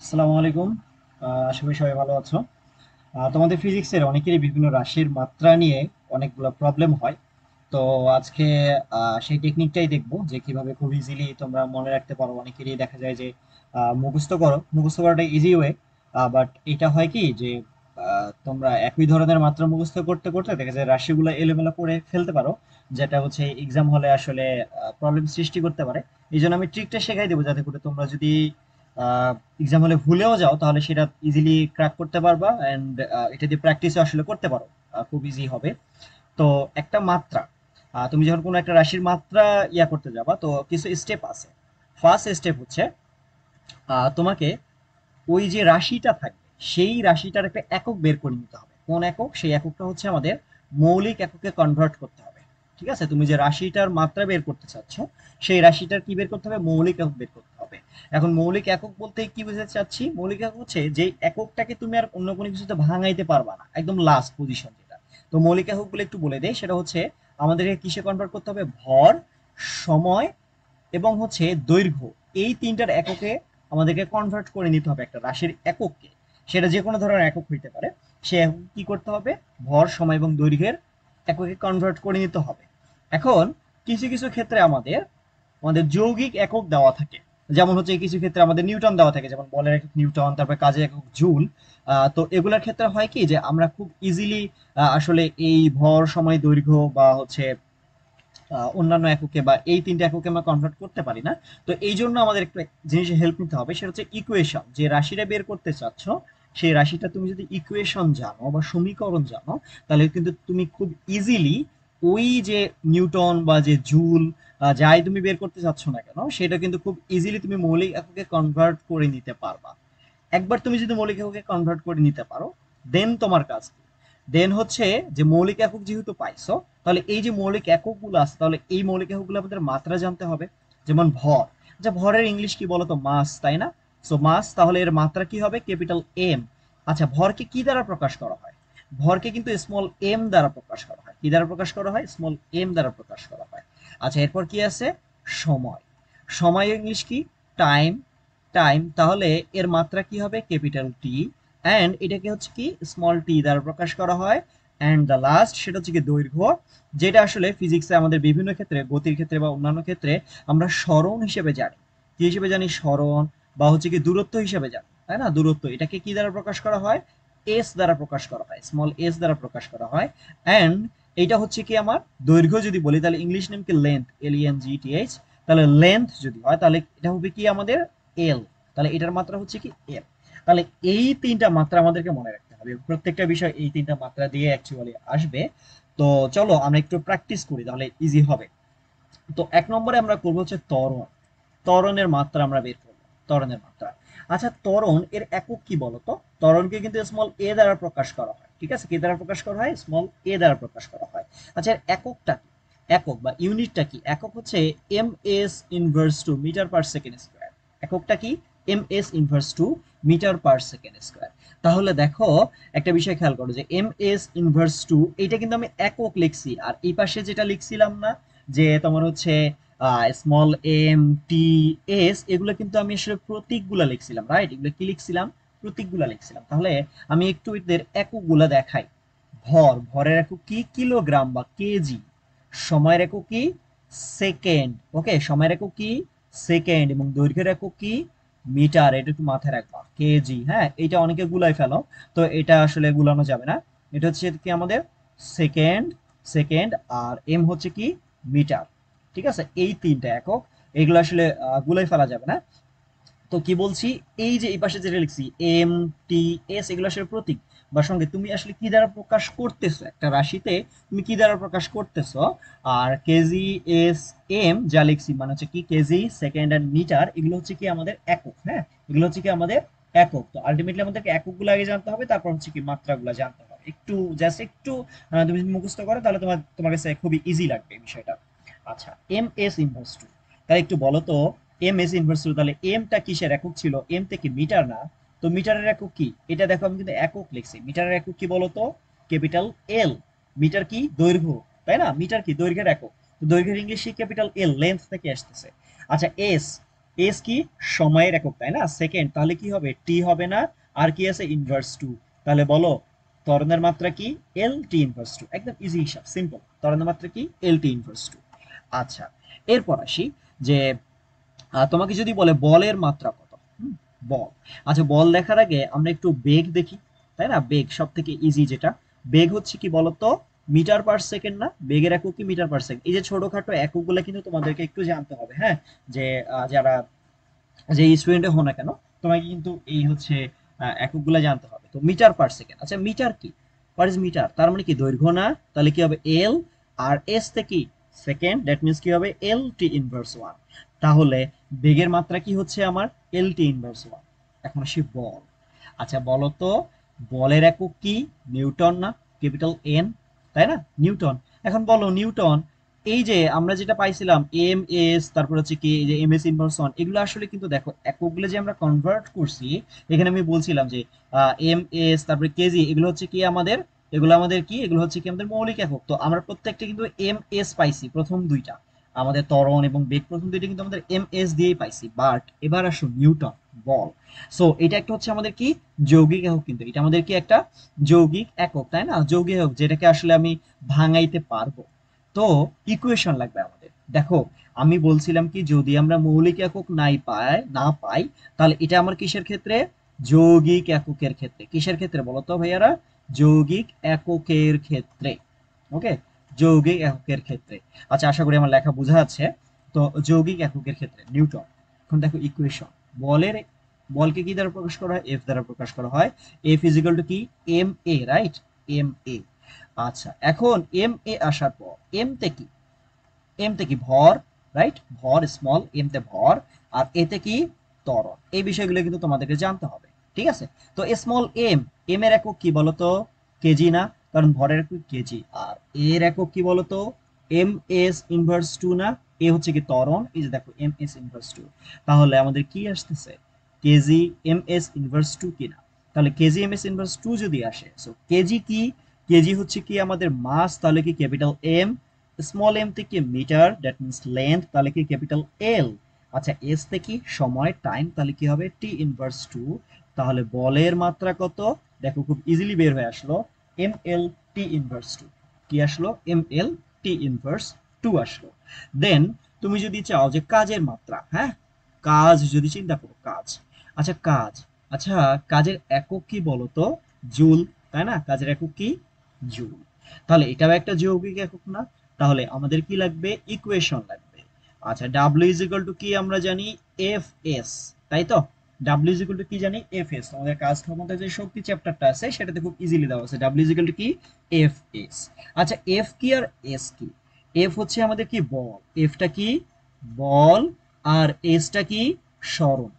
আসসালামু আলাইকুম। আশা করি সবাই ভালো আছো। তোমাদের ফিজিক্সের অনেকেরই বিভিন্ন রাশির মাত্রা নিয়ে অনেকগুলো প্রবলেম হয়। তো আজকে সেই টেকনিকটাই দেখবো যে কিভাবে খুব ইজিলি তোমরা মনে রাখতে পারো। অনেকেরই দেখা যায় যে মুখস্থ করাটা ইজি ওয়ে, বাট এটা হয় কি যে তোমরা একই ধরনের মাত্রা মুখস্থ করতে করতে দেখা যায় রাশিগুলো এলোমেলো করে ফেলতে পারো, যেটা হচ্ছে এক্সাম হলে আসলে প্রবলেম সৃষ্টি করতে পারে। এই জন্য আমি ট্রিকটা শেখাই দেবো, যাতে করে তোমরা যদি এক্সাম হলে ভুলেও যাও তাহলে সেটা ইজিলি ক্র্যাক করতে পারবা, অ্যান্ড এটা দিয়ে প্র্যাকটিসও আসলে করতে পারো। খুব ইজি হবে। তো একটা মাত্রা, তুমি যখন কোনো একটা রাশির মাত্রা করতে যাবা, তো কিছু স্টেপ আছে। ফার্স্ট স্টেপ হচ্ছে তোমাকে ওই যে রাশিটা থাকবে সেই রাশিটার একটা একক বের করে নিতে হবে। কোন একক? সেই এককটা হচ্ছে আমাদের মৌলিক এককে কনভার্ট করতে হবে। ঠিক আছে, তুমি যে রাশিটার মাত্রা বের করতে চাচ্ছ সেই রাশিটার কি বের করতে হবে? মৌলিক একক বের করতে হবে। এখন মৌলিক একক বলতে কি বুঝাতে চাচ্ছি? মৌলিক একক হচ্ছে যে এককটাকে তুমি আর অন্য কোনো কিছুতে ভাঙাইতে পারবা না, একদম লাস্ট পজিশন যেটা। তো মৌলিক একক বলে একটু বলে দেয়, সেটা হচ্ছে আমাদেরকে কিসে কনভার্ট করতে হবে? ভর, সময় এবং হচ্ছে দৈর্ঘ্য, এই তিনটার এককে আমাদেরকে কনভার্ট করে নিতে হবে একটা রাশির একককে। সেটা যে কোনো ধরনের একক হইতে পারে। সে একক কি করতে হবে? ভর, সময় এবং দৈর্ঘ্যের এককে কনভার্ট করে নিতে হবে। এখন কিছু কিছু ক্ষেত্রে আমাদের আমাদের যৌগিক একক দেওয়া থাকে। যেমন হচ্ছে কিছু ক্ষেত্রে আমাদের নিউটন দেওয়া থাকে, যেমন বলের একক নিউটন, তারপর কাজের একক জুল। তো এগুলোর ক্ষেত্রে হয় কি যে আমরা খুব ইজিলি আসলে এই ভর, সময়, দৈর্ঘ্য বা হচ্ছে অন্যান্য এককে বা এই তিনটে এককে আমরা কনভার্ট করতে পারি না। তো এই জন্য আমাদের একটু জিনিসের হেল্প নিতে হবে, সেটা হচ্ছে ইকুয়েশন। যে রাশিটা বের করতে চাচ্ছ সেই রাশিটা তুমি যদি ইকুয়েশন জানো বা সমীকরণ জানো, তাহলে কিন্তু তুমি খুব ইজিলি ওই যে নিউটন বা যে জুল, যাই তুমি বের করতে চাচ্ছ না কেন, সেটা কিন্তু খুব ইজিলি তুমি মৌলিক এককে কনভার্ট করে নিতে পারবা। একবার তুমি যদি মৌলিক এককে কনভার্ট করে নিতে পারো, দেন তোমার কাজ কি? দেন হচ্ছে যে মৌলিক একক যেহেতু পাইছো, তাহলে এই যে মৌলিক এককগুলো আছে, তাহলে এই মৌলিক এককগুলো আমাদের মাত্রা জানতে হবে। যেমন ভর, আচ্ছা ভরের ইংলিশ কি বলতো? মাস, তাই না? সো মাস, তাহলে এর মাত্রা কি হবে? Capital M. আচ্ছা ভরকে কি দ্বারা প্রকাশ করা হয়? ভরকে কিন্তু স্মল এম দ্বারা প্রকাশ করা হয়। কি দ্বারা প্রকাশ করা হয়? স্মল এম দ্বারা প্রকাশ করা হয়। আচ্ছা এরপর কি আছে? সময়। সময় ইংলিশ কি? টাইম। টাইম, তাহলে এর মাত্রা কি হবে? Capital T. অ্যান্ড এটাকে হচ্ছে কি? স্মল টি দ্বারা প্রকাশ করা হয়। অ্যান্ড দ্য লাস্ট, সেটা হচ্ছে কি? দৈর্ঘ্য। যেটা আসলে ফিজিক্সে আমাদের বিভিন্ন ক্ষেত্রে, গতির ক্ষেত্রে বা অন্যান্য ক্ষেত্রে আমরা সরণ হিসেবে জানি। কি হিসেবে জানি? সরণ। বা হচ্ছে কি দূরত্ব হিসেবে জানি, তাই না? দূরত্ব, এটাকে কি দ্বারা প্রকাশ করা হয়? এস দ্বারা প্রকাশ করা হয়, স্মল এস দ্বারা প্রকাশ করা হয়। অ্যান্ড এইটা হচ্ছে কি আমার দৈর্ঘ্য যদি বলি, তাহলে ইংলিশ নেম কি? Length, LENGTH। তাহলে লেন্থ যদি হয় তাহলে এটা হবে কি আমাদের? এল। তাহলে এটার মাত্রা হচ্ছে কি? এল। তাহলে এই তিনটা মাত্রা আমাদেরকে মনে রাখতে হবে, প্রত্যেকটা বিষয় এই তিনটা মাত্রা দিয়ে অ্যাকচুয়ালি আসবে। তো চলো আমরা একটু প্র্যাকটিস করি, তাহলে ইজি হবে। তো এক নম্বরে আমরা করবো হচ্ছে ত্বরণ। ত্বরণের মাত্রা আমরা বের করবো। ত্বরণের মাত্রা। আচ্ছা ত্বরণ এর একক কি বলতো? ত্বরণকে কিন্তু স্মল এ দ্বারা প্রকাশ করা হয়। ঠিক আছে, কি দ্বারা প্রকাশ করা হয়? স্মল এ দ্বারা প্রকাশ করা হয়। আচ্ছা এর এককটা কি? একক বা ইউনিটটা কি? একক হচ্ছে ms/2 metre per second square. এককটা কি? ms/2 metre per second square. তাহলে দেখো, একটা বিষয় খেয়াল করো যে ms/2 এইটা কিন্তু আমি একক লিখছি, আর এই পাশে যেটা লিখছিলাম না, যে তোমার হচ্ছে স্মল এম, টি, এস, এগুলো কিন্তু আমি আসলে প্রতীকগুলা লিখছিলাম, রাইট? এগুলো কি লিখছিলাম? প্রতীকগুলা লিখছিলাম। তাহলে আমি একটু এদের এককগুলা দেখাই। ভরের একক কি? কিলোগ্রাম বা কেজি। সময়ের একক কি? সেকেন্ড। ওকে, সময়ের একক কি? সেকেন্ড। এবং দৈর্ঘ্যের একক কি? মিটার। এটা একটু মাথায় রাখবা, কেজি। হ্যাঁ, এটা অনেকে গুলাই ফেলো, তো এটা আসলে গুলানো যাবে না। এটা হচ্ছে কি আমাদের? সেকেন্ড। সেকেন্ড। আর এম হচ্ছে কি? মিটার। ঠিক আছে, এই তিনটা একক, এগুলো আসলে গুলাই ফেলা যাবে না। তো কি বলছি? এই যে এই পাশে যেটা লিখছি এম, টি, এস, এগুলো আসলে প্রতীক বা সঙ্গে তুমি আসলে কি দ্বারা প্রকাশ করতেছো একটা রাশিতে, তুমি কি দ্বারা প্রকাশ করতেছো। আর কেজি, এস, এম যা লিখছি মানে হচ্ছে কি? কেজি, সেকেন্ড এন্ড মিটার, এগুলো হচ্ছে কি আমাদের একক। হ্যাঁ, এগুলো হচ্ছে কি আমাদের একক। তো আলটিমেটলি আমাদেরকে এককগুলো আগে জানতে হবে, তারপর হচ্ছে কি মাত্রাগুলো জানতে হবে। একটু জাস্ট একটু তুমি যদি মুখস্থ করো তাহলে তোমার কাছে খুবই ইজি লাগবে এই বিষয়টা। আচ্ছা, ms/2, তাহলে একটু বলো তো, ms/2, তাহলে এমটা কিসের একক ছিল? এম থেকে মিটার না? তো মিটারের একক কি? এটা দেখো আমি কিন্তু একক লিখছি। মিটারের একক কি বলতো? ক্যাপিটাল এল। মিটার কি? দৈর্ঘ্য, তাই না? মিটার কি? দৈর্ঘ্যের একক। তো দৈর্ঘ্যের ইংলিশে ক্যাপিটাল এল, লেন্থ থেকে আসতেছে। আচ্ছা এস, এস কি সময়ের একক, তাই না? সেকেন্ড, তাহলে কি হবে? টি হবে না? আর কি আছে? Inverse two. তাহলে বলো ত্বরণের মাত্রা কি? L T inverse two. একদম ইজি হিসাব, সিম্পল। ত্বরণের মাত্রা কি? L T inverse two. আচ্ছা, এরপর আসি যে তোমাকে যদি বলে বলের মাত্রা কত। হুম, বল। আচ্ছা, বল দেখার আগে আমরা একটু বেগ দেখি, তাই না? বেগ সব থেকে ইজি যেটা। বেগ হচ্ছে কি বলতো? মিটার পার সেকেন্ড না? বেগের একক কি মিটার পার সেকেন্ড। এই যে ছোটখাটো এককগুলো কিন্তু তোমাদেরকে একটু জানতে হবে, হ্যাঁ? যে যারা যে স্টুডেন্টে হো না কেন, তোমাকে কিন্তু এই হচ্ছে এককগুলো জানতে হবে। তো মিটার পার সেকেন্ড। আচ্ছা, মিটার কি? What is metre? তার মানে কি দৈর্ঘ্য না? তাহলে কি হবে? এল। আর এস তে কি? সেকেন্ড, দ্যাট মিন্স কি হবে? এল টি ইনভার্স ওয়ান। তাহলে বেগের মাত্রা কি হচ্ছে আমার? এল টি ইনভার্স ওয়ান। এখন আসি বল। আচ্ছা বলো তো, বলের একক কি? নিউটন না? ক্যাপিটাল এন, তাই না? নিউটন। এখন বলো নিউটন, এই যে আমরা যেটা পাইছিলাম এম এস, তারপর হচ্ছে কি এই যে এম এস ইনভার্স ওয়ান, এগুলো আসলে কিন্তু দেখো এককগুলো যে আমরা কনভার্ট করছি, এখানে আমি বলছিলাম যে এম এস তারপরে কেজি, এগুলো হচ্ছে কি আমাদের, এগুলো আমাদের কি, এগুলো হচ্ছে কি আমাদের মৌলিক একক। তো আমরা প্রত্যেকটা কিন্তু এম এস পাইছি প্রথম দুইটা, আমাদের ত্বরণ এবং বেগ প্রথম দুইটা কিন্তু আমাদের এম এস দিয়েই পাইছি। বাট এবার আসো নিউটন, বল। সো এটা একটা হচ্ছে আমাদের কি যৌগিক একক, কিন্তু এটা আমাদের কি একটা যৌগিক একক, তাই না? যৌগিক একক যেটাকে আসলে আমি ভাঙাইতে পারবো। তো ইকুয়েশন লাগবে আমাদের। দেখো, আমি বলছিলাম কি যদি আমরা মৌলিক একক না পাই, তাহলে এটা আমার কিসের ক্ষেত্রে? যৌগিক এককের ক্ষেত্রে। কিসের ক্ষেত্রে বলো তো ভাইয়ারা? যৌগিক এককের ক্ষেত্রে। ওকে, যৌগিক এককের ক্ষেত্রে। আচ্ছা, আশা করি আমার লেখা বোঝা যাচ্ছে। তো যৌগিক এককের ক্ষেত্রে নিউটন। এখন দেখো ইকুয়েশন। বলের, বলকে কি দ্বারা প্রকাশ করা হয়? এফ দ্বারা প্রকাশ করা হয়। এফ ইজিক্যাল টু কি? M A, right? M A. আচ্ছা, এখন এম এ আসার পর এম তে কি? এম তে কি? ভর, রাইট? ভর স্মল এম তে ভর, আর এতে কি? ত্বরণ। এই বিষয়গুলো কিন্তু তোমাদেরকে জানতে হবে, ঠিক আছে? তো স্মল এম, এম এর একক কি বলতো? কেজি না? কারণ ভরের একক কেজি। আর এর একক কি বলতো? এম এস ইনভার্স টু না? এ হচ্ছে কি ত্বরণ, এই যে দেখো এম এস ইনভার্স টু। তাহলে আমাদের কি আসতেছে? Kg M S inverse two কিনা? তাহলে kg M S inverse two যদি আসে, সো কেজি কি? কেজি হচ্ছে কি আমাদের মাস, তাহলে কি ক্যাপিটাল এম। স্মল এম থেকে মিটার, দ্যাট মিন্স লেন্থ, তাহলে কি ক্যাপিটাল এল। আচ্ছা, এস থেকে সময়, টাইম, তাহলে কি হবে? T inverse two. তাহলে বলের মাত্রা কত? দেখো খুব ইজিলি বের হয়ে আসলো, M L T inverse two. কি আসলো? M L T inverse two আসলো। দেন তুমি যদি চাও যে কাজের মাত্রা, হ্যাঁ, কাজ যদি চিন্তা করো, কাজ। আচ্ছা কাজ, আচ্ছা কাজের একক কি বলতো? জুল, তাই না? কাজের একক কি? জুল। তাহলে এটাও একটা যৌগিক একক না? তাহলে আমাদের কি লাগবে? ইকুয়েশন লাগবে। আচ্ছা, ডাব্লিউ ইজ ইকুয়াল টু কি আমরা জানি? এফ এস, তাই তো? ডাব্লিউ ইজ ইকুয়াল টু কি জানি? F S. আমাদের কাজ ক্ষমতা যে শক্তি চ্যাপ্টারটা আছে সেটাতে খুব ইজিলি দেওয়া আছে, ডাব্লিউ ইজ ইকুয়াল টু কি? F S. আচ্ছা, এফ কি আর এস কি? এফ হচ্ছে আমাদের কি? বল। এফটা কি? বল। আর এসটা কি? সরণ,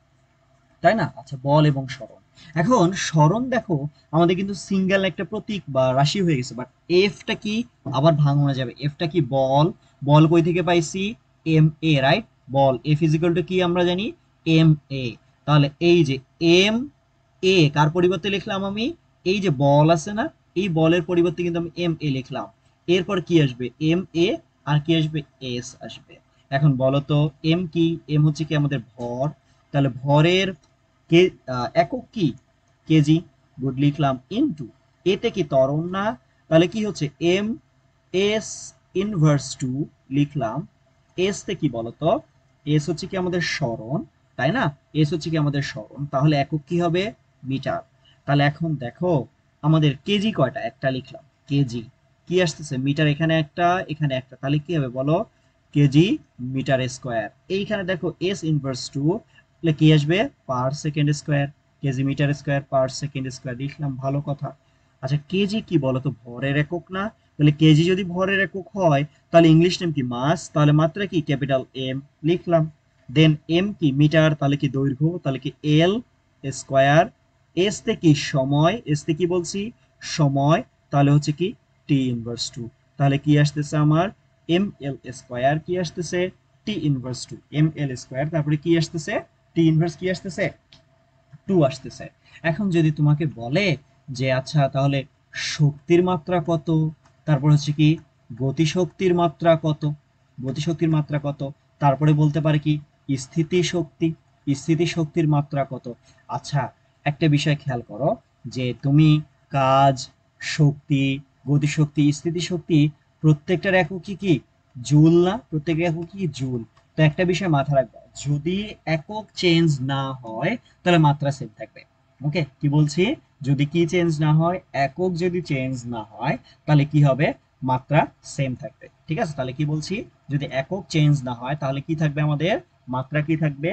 তাই না? আচ্ছা, বল এবং সরণ। এখন সরণ দেখো আমাদের কিন্তু সিঙ্গেল একটা প্রতীক বা রাশি হয়ে গেছে, বাট এফটা কি? আবার ভাঙানো যাবে। এফটা কি? বল। বল কই থেকে পাইছি? M A, right? Ball F is equal two কি আমরা জানি? M A. তাহলে এই যে এম এ কার পরিবর্তে লিখলাম আমি? এই যে বল আছে না, এই বলের পরিবর্তে কিন্তু আমি এম এ লিখলাম। এরপর কি আসবে? M A. আর কি আসবে? এস আসবে। এখন বলো তো এম কি? এম হচ্ছে কি আমাদের ভর। তাহলে ভরের কে একক কি? কেজি। গুড, লিখলাম ইনটু এতে কি? ত্বরণ না? তাহলে কি হচ্ছে? এম এস ইনভার্স টু লিখলাম। এস তে কি বলতো? এস হচ্ছে কি আমাদের সরণ, তাই না? এস হচ্ছে কি আমাদের সরণ। তাহলে একক কি হবে? মিটার। তাহলে এখন দেখো আমাদের কেজি কয়টা? একটা লিখলাম কেজি। কি আসতেছে? মিটার এখানে একটা, এখানে একটা, তাহলে কি হবে বলো? Kg metre square. এইখানে দেখো এস ইনভার্স টু, তাহলে কি আসবে? Per second square. Kg metre square per second square লিখলাম, ভালো কথা। আচ্ছা, কেজি কি বলতো? ভরের একক না? তাহলে কেজি যদি ভরের একক হয়, তাহলে ইংলিশ নেম কি? মাস। তাহলে মাত্রা কি? ক্যাপিটাল এম লিখলাম। দেন এম কি? মিটার, তাহলে কি দৈর্ঘ্য, তাহলে কি এল স্কোয়ার। এস তে কি? সময়, এস তে কি বলছি? সময়, তাহলে হচ্ছে কি? T inverse two. তাহলে কি আসতেছে আমার? এম এল স্কোয়ার কি আসতেছে? T inverse two. M L square, তারপরে কি আসতেছে? টি ইনভার্স কি আসতেছে? টু আসতেছে। এখন যদি তোমাকে বলে যে আচ্ছা তাহলে শক্তির মাত্রা কত, তারপর হচ্ছে কি গতিশক্তির মাত্রা কত, গতিশক্তির মাত্রা কত, তারপরে বলতে পারে কি স্থিতিশক্তি। স্থিতিশক্তির মাত্রা কত? আচ্ছা, একটা বিষয় খেয়াল করো, যে তুমি কাজ, শক্তি, গতিশক্তি, স্থিতিশক্তি প্রত্যেকটার একক কি কি? জুল না? প্রত্যেকের একক কি? জুল। তো একটা বিষয় মাথায় রাখবা, যদি একক চেঞ্জ না হয় তাহলে মাত্রা সেম থাকবে। ওকে, কি বলছি? যদি কি চেঞ্জ না হয়, একক যদি চেঞ্জ না হয়, তাহলে কি হবে? মাত্রা সেম থাকবে। ঠিক আছে, তাহলে কি বলছি? যদি একক চেঞ্জ না হয় তাহলে কি থাকবে? আমাদের মাত্রা কি থাকবে?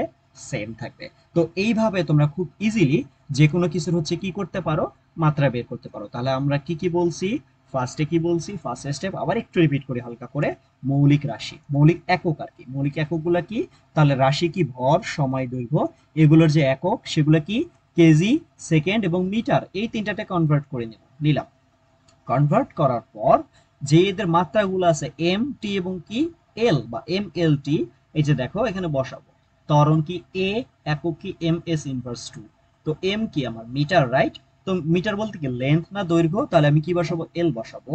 সেম থাকবে। তো এইভাবে তোমরা খুব ইজিলি যে কোনো কিছুর হচ্ছে কি করতে পারো? মাত্রা বের করতে পারো। তাহলে আমরা কি কি বলছি? ফার্স্টে কি বলছি? ফার্স্ট স্টেপ আবার একটু রিপিট করি হালকা করে। মৌলিক রাশি, মৌলিক একক আর কি। মৌলিক এককগুলো কি? তাহলে রাশি কি? ভর, সময়, দৈর্ঘ্য। এগুলোর যে একক সেগুলো কি? কেজি, সেকেন্ড এবং মিটার। এই তিনটাতে কনভার্ট করে নিলাম। কনভার্ট করার পর যে এদের মাত্রাগুলো আছে এম, টি এবং কি এল বা এম এল টি, এই যে দেখো এখানে বসাবো। ত্বরণ কি? এ, একক কি? M S inverse two. তো এম কি? আমার মিটার, রাইট? তো মিটার বলতে কি লেন্থ না দৈর্ঘ্য? তাহলে আমি কি বসাবো? এল বসাবো।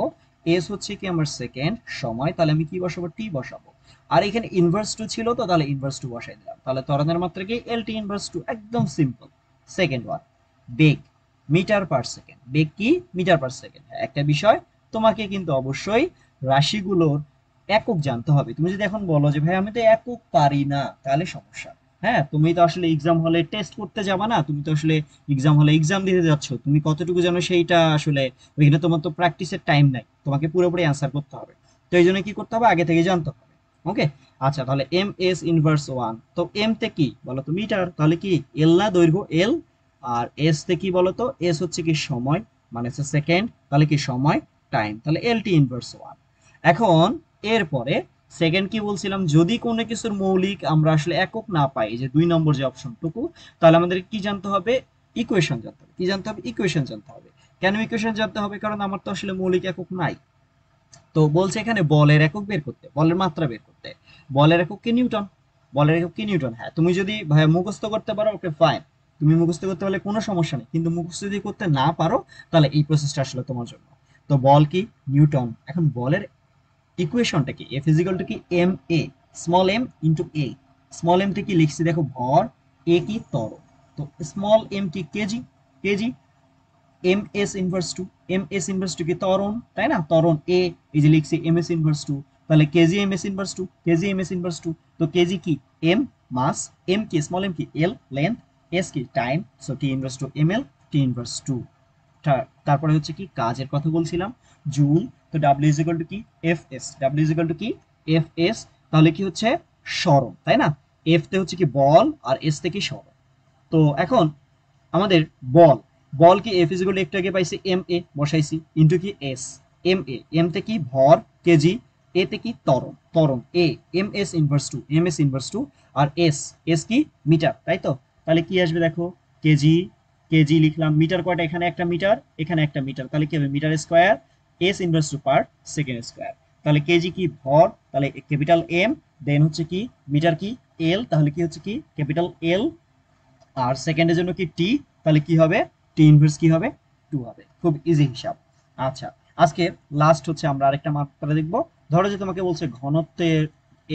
এস হচ্ছে কি আমার সেকেন্ড, সময়, তাহলে আমি কি বসাবো? টি বসাবো। আর এখানে ইনভার্স টু ছিল, তো তাহলে ইনভার্স টু বসাই দিলাম। তাহলে ত্বরণের মাত্রা কি? এল টি ইনভার্স টু, একদম সিম্পল। সেকেন্ড ওয়ান, বেগ, মিটার পার সেকেন্ড। বেগ কি? Metre per second. একটা বিষয়, তোমাকে কিন্তু অবশ্যই রাশিগুলোর একক জানতে হবে। তুমি যদি এখন বলো যে ভাই আমি তো একক পারি না, তাহলে সমস্যা। হ্যাঁ, তুমি তো আসলে এক্সাম হলে টেস্ট করতে যাবা না, তুমি তো আসলে এক্সাম হলে এক্সাম দিতে যাচ্ছ। তুমি কতটুকু জানো সেইটা আসলে, ওইখানে তোমার তো প্র্যাকটিসের টাইম নাই, তোমাকে পুরোপুরি অ্যান্সার করতে হবে। তো এই জন্য কি করতে হবে? আগে থেকে জানতে হবে। ওকে, আচ্ছা, তাহলে এম এস ইনভার্স ওয়ান। তো এম তে কি বলো তো? মিটার। তাহলে কি? এল না দৈর্ঘ্য? এল। আর এস তে কি বলতো? এস হচ্ছে কি? সময়, মানে হচ্ছে সেকেন্ড, তাহলে কি? সময়, টাইম, তাহলে এল টি ইনভার্স ওয়ান। এখন এরপরে সেকেন্ড কি বলছিলাম? যদি কোনো কিছুর মৌলিক আমরা আসলে একক না পাই, যে 2 নম্বর যে অপশনটুকু, তাহলে আমাদের কি জানতে হবে? ইকুয়েশন জানতে হবে। কি জানতে হবে? ইকুয়েশন জানতে হবে। কেন ইকুয়েশন জানতে হবে? কারণ আমার তো আসলে মৌলিক একক নাই। তো বলছে এখানে বলের একক বের করতে, বলের মাত্রা বের করতে। বলের একক কি? নিউটন। বলের একক কি? নিউটন। হ্যাঁ, তুমি যদি ভাই মুখস্থ করতে পারো, ওকে ফাইন, তুমি মুখস্থ করতে পারলে কোনো সমস্যা নেই। কিন্তু মুখস্থ যদি করতে না পারো, তাহলে এই প্রসেসটা আসলে তোমার জন্য। তো বল কি? নিউটন। এখন বলের ইকুয়েশনটা কি? এফ ইজিক্যাল টু কি? M A, small M into A. Small M তে কি লিখছি দেখো? ভর। এ কি? ত্বরণ। তো স্মল এম কি? KG. KG. M S inverse two, M S inverse two কি? ত্বরণ, তাই না? ত্বরণ এ, এই যে লিখছি এম এস ইনভার্স টু। তাহলে kg M S inverse two, KG M S inverse two. তো কেজি কি? এম, মাস। এম কি? স্মল এম কি? L, length. এস কি? Time. So T inverse two M L, T inverse two. তারপরে হচ্ছে কি? কাজের কথা বলছিলাম, জুল। তো ডাব্লিউ ইজ ইকুয়াল টু কি? F S. W is equal to কি? F S. তাহলে কি হচ্ছে? সরণ, তাই না? এফ তে হচ্ছে কি? বল, আর এস তে কি? সরণ। তো এখন আমাদের বল, বল কি? এফ ইজ ইকুয়াল একটু আগে পাইছি এম এ, বসাইছি ইনটু কি? এস। এম এ, এম তে কি? ভর, কেজি। এ তে কি? ত্বরণ, ত্বরণ a, M S inverse two, M S inverse two. আর এস, এস কি? মিটার, তাই তো? তাহলে কি আসবে দেখো? কেজি, কেজি লিখলাম। মিটার কয়টা? এখানে একটা মিটার, এখানে একটা মিটার, তাহলে কি হবে? Metre square. S inverse two পার সেকেন্ড স্কোয়ার। তাহলে কেজি কি? ভর, তাহলে ক্যাপিটাল এম। দেন হচ্ছে কি? মিটার কি? এল, তাহলে কি হচ্ছে কি? ক্যাপিটাল এল। আর সেকেন্ডের জন্য কি? টি। তাহলে কি হবে? টি ইনভার্স কি হবে? 2 হবে। খুব ইজি হিসাব। আচ্ছা, আজকে লাস্ট হচ্ছে আমরা আরেকটা মাত্রা দেখব। ধরো যে তোমাকে বলছে ঘনত্বের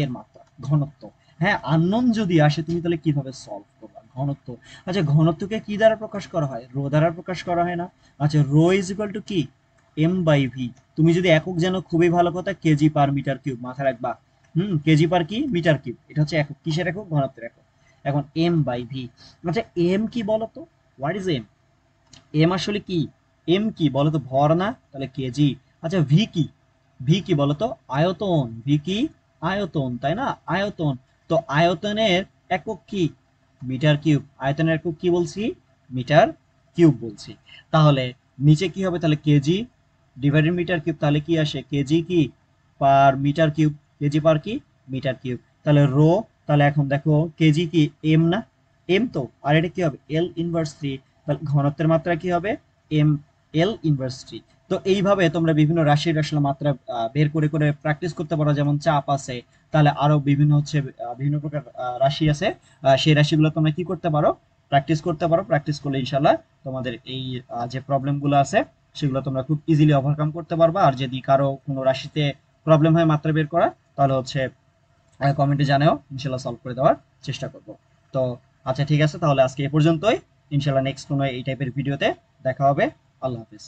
এর মাত্রা, ঘনত্ব। হ্যাঁ, আননোন যদি আসে তুমি তাহলে কিভাবে সলভ করবা? ঘনত্ব। আচ্ছা, ঘনত্বকে কি দ্বারা প্রকাশ করা হয়? রো দ্বারা প্রকাশ করা হয় না? আচ্ছা, রো ইজ ইকুয়াল টু কি? M by V. তুমি যদি একক জানো, খুবই ভালো কথা, কেজি পার মিটার কিউব, মাথায় রাখবা। কেজি পার কি? Metre cube. এটা হচ্ছে একক, কিসের একক? ঘনত্বের একক। এখন এম বাই ভি। আচ্ছা, এম কি বলতো? What is M? এম আসলে কি? এম কি বলতো? ভর না? তাহলে কেজি। আচ্ছা, ভি কি? ভি কি বলতো? আয়তন। ভি কি? আয়তন, তাই না? আয়তন। তো আয়তনের একক কি? Metre cube. আয়তনের একক কি বলছি? মিটার কিউব বলছি। তাহলে নিচে কি হবে? তাহলে কেজি ডিভাইডেড মিটার কিউব, তাহলে কি আসে? কেজি কি? Per metre cube. KG per কি? Metre cube. তাহলে রো। তাহলে এখন দেখো কেজি কি? এম না? এম তো। আর এটা কি হবে? L inverse three. তাহলে ঘনত্বের মাত্রা কি হবে? M L inverse three. তো এইভাবে তোমরা বিভিন্ন রাশির আসলে মাত্রা বের করে করে প্র্যাকটিস করতে পারো। যেমন চাপ আছে, তাহলে আরো বিভিন্ন হচ্ছে বিভিন্ন প্রকার রাশি আছে। সেই রাশিগুলো তোমরা কি করতে পারো? প্র্যাকটিস করতে পারো। প্র্যাকটিস করলে ইনশাল্লাহ তোমাদের এই যে প্রবলেমগুলো আছে সেগুলো তোমরা খুব ইজিলি ওভারকাম করতে পারবা। আর যদি কারো কোনো রাশিতে প্রবলেম হয় মাত্রা বের করা, তাহলে হচ্ছে কমেন্টে জানাও, ইনশাল্লাহ সলভ করে দেওয়ার চেষ্টা করব। তো আচ্ছা, ঠিক আছে, তাহলে আজকে এ পর্যন্তই। ইনশাল্লাহ নেক্সট কোনো এই টাইপের ভিডিওতে দেখা হবে। আল্লাহ হাফেজ।